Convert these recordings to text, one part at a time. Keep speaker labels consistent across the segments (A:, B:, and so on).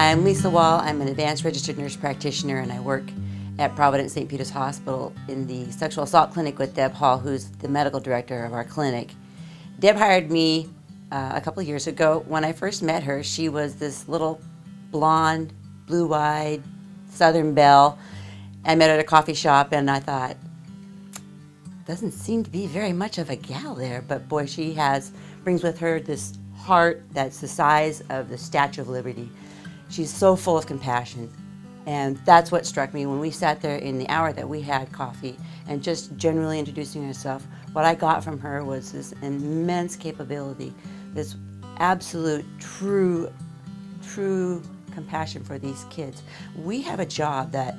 A: I'm Lisa Wall. I'm an advanced registered nurse practitioner, and I work at Providence St. Peter's Hospital in the sexual assault clinic with Deb Hall, who's the medical director of our clinic. Deb hired me a couple of years ago. When I first met her, she was this little blonde, blue-eyed Southern belle. I met her at a coffee shop, and I thought, doesn't seem to be very much of a gal there, but boy, she brings with her this heart that's the size of the Statue of Liberty. She's so full of compassion, and that's what struck me when we sat there in the hour that we had coffee and just generally introducing herself. What I got from her was this immense capability, this absolute, true compassion for these kids. We have a job that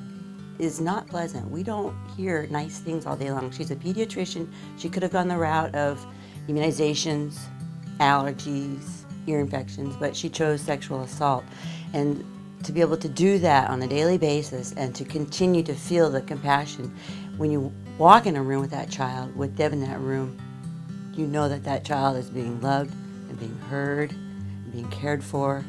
A: is not pleasant. We don't hear nice things all day long. She's a pediatrician. She could have gone the route of immunizations, allergies, ear infections, but she chose sexual assault. And to be able to do that on a daily basis and to continue to feel the compassion, when you walk in a room with that child, with Deb in that room, you know that that child is being loved and being heard and being cared for.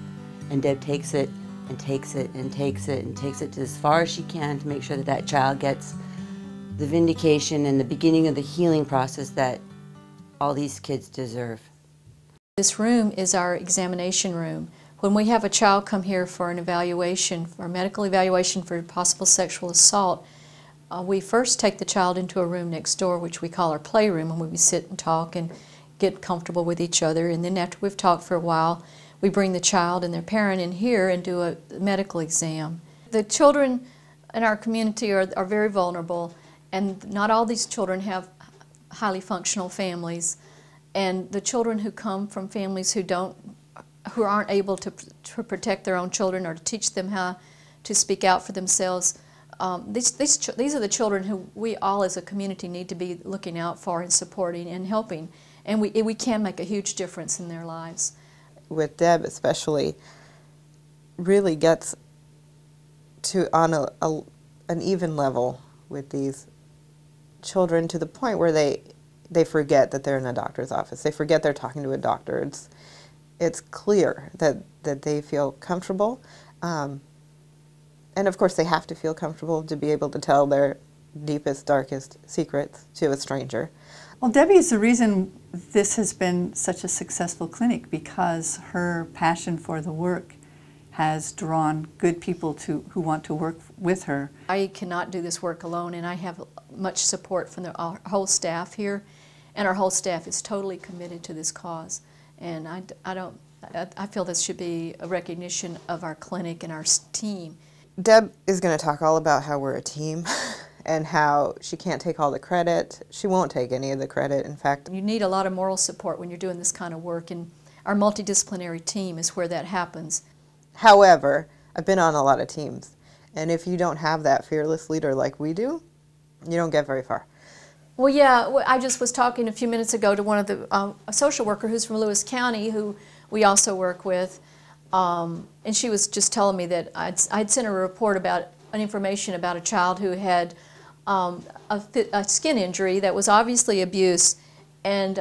A: And Deb takes it and takes it and takes it and takes it to as far as she can to make sure that that child gets the vindication and the beginning of the healing process that all these kids deserve.
B: This room is our examination room. When we have a child come here for an evaluation, for a medical evaluation for possible sexual assault, we first take the child into a room next door, which we call our playroom, and we sit and talk and get comfortable with each other. And then after we've talked for a while, we bring the child and their parent in here and do a medical exam. The children in our community are very vulnerable, and not all these children have highly functional families. And the children who come from families who aren't able to protect their own children or to teach them how to speak out for themselves, these are the children who we all as a community need to be looking out for and supporting and helping. And we can make a huge difference in their lives.
C: With Deb especially, really gets to on an even level with these children, to the point where they forget that they're in a doctor's office. They forget they're talking to a doctor. It's clear that they feel comfortable. And of course they have to feel comfortable to be able to tell their deepest, darkest secrets to a stranger.
D: Well, Debbie is the reason this has been such a successful clinic, because her passion for the work has drawn good people who want to work with her.
B: I cannot do this work alone, and I have much support from our whole staff here, and our whole staff is totally committed to this cause. And I feel this should be a recognition of our clinic and our team.
C: Deb is going to talk all about how we're a team and how she can't take all the credit. She won't take any of the credit, in fact.
B: You need a lot of moral support when you're doing this kind of work, and our multidisciplinary team is where that happens.
C: However, I've been on a lot of teams, and if you don't have that fearless leader like we do, you don't get very far.
B: Well, yeah, I just was talking a few minutes ago to one of a social worker who's from Lewis County, who we also work with, and she was just telling me that I'd sent her a report about information about a child who had a skin injury that was obviously abuse, and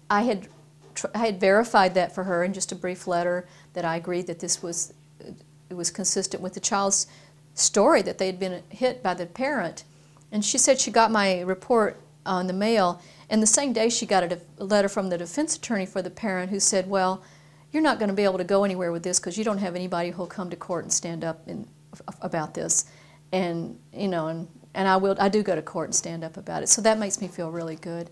B: I had verified that for her in just a brief letter, that I agreed that it was consistent with the child's story, that they had been hit by the parent. And she said she got my report on the mail, and the same day she got a letter from the defense attorney for the parent, who said, well, you're not going to be able to go anywhere with this because you don't have anybody who'll come to court and stand up about this. And you know, and I do go to court and stand up about it. So that makes me feel really good.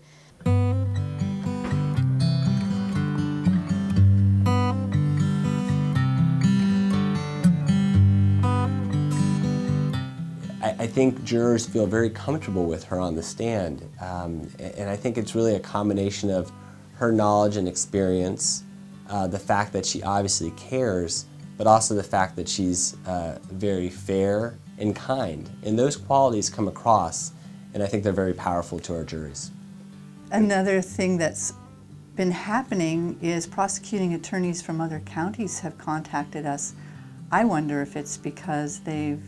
E: I think jurors feel very comfortable with her on the stand, and I think it's really a combination of her knowledge and experience, the fact that she obviously cares, but also the fact that she's very fair and kind. And those qualities come across, and I think they're very powerful to our juries.
D: Another thing that's been happening is prosecuting attorneys from other counties have contacted us. I wonder if it's because they've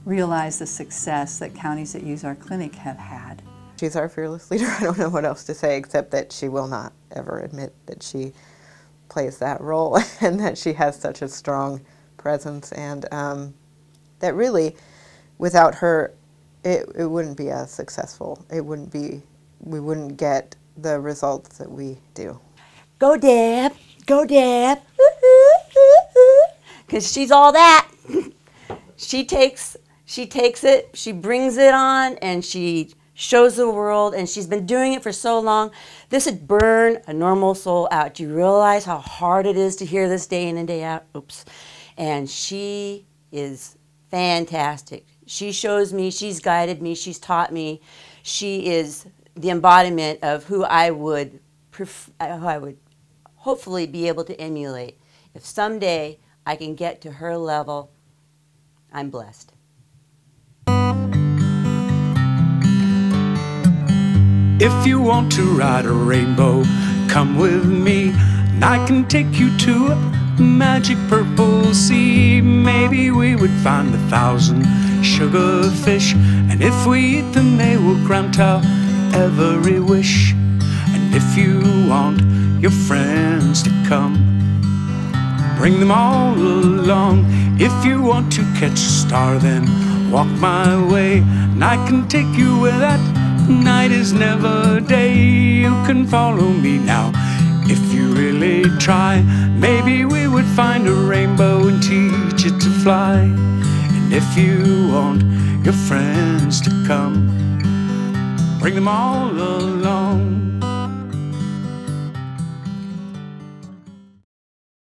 D: realized the success that counties that use our clinic have had.
C: She's our fearless leader. I don't know what else to say except that she will not ever admit that she plays that role and that she has such a strong presence, and that really, without her, it wouldn't be as successful. We wouldn't get the results that we do.
A: Go Deb, go Deb, because she's all that. She takes it, she brings it on, and she shows the world, and she's been doing it for so long. This would burn a normal soul out. Do you realize how hard it is to hear this day in and day out? Oops. And she is fantastic. She shows me, she's guided me, she's taught me. She is the embodiment of who I would hopefully be able to emulate. If someday I can get to her level, I'm blessed.
F: If you want to ride a rainbow, come with me, and I can take you to a magic purple sea. Maybe we would find 1,000 sugarfish, and if we eat them, they will grant our every wish. And if you want your friends to come, bring them all along. If you want to catch a star, then walk my way, and I can take you where that night is never day. You can follow me now if you really try. Maybe we would find a rainbow and teach it to fly. And if you want your friends to come, bring them all along.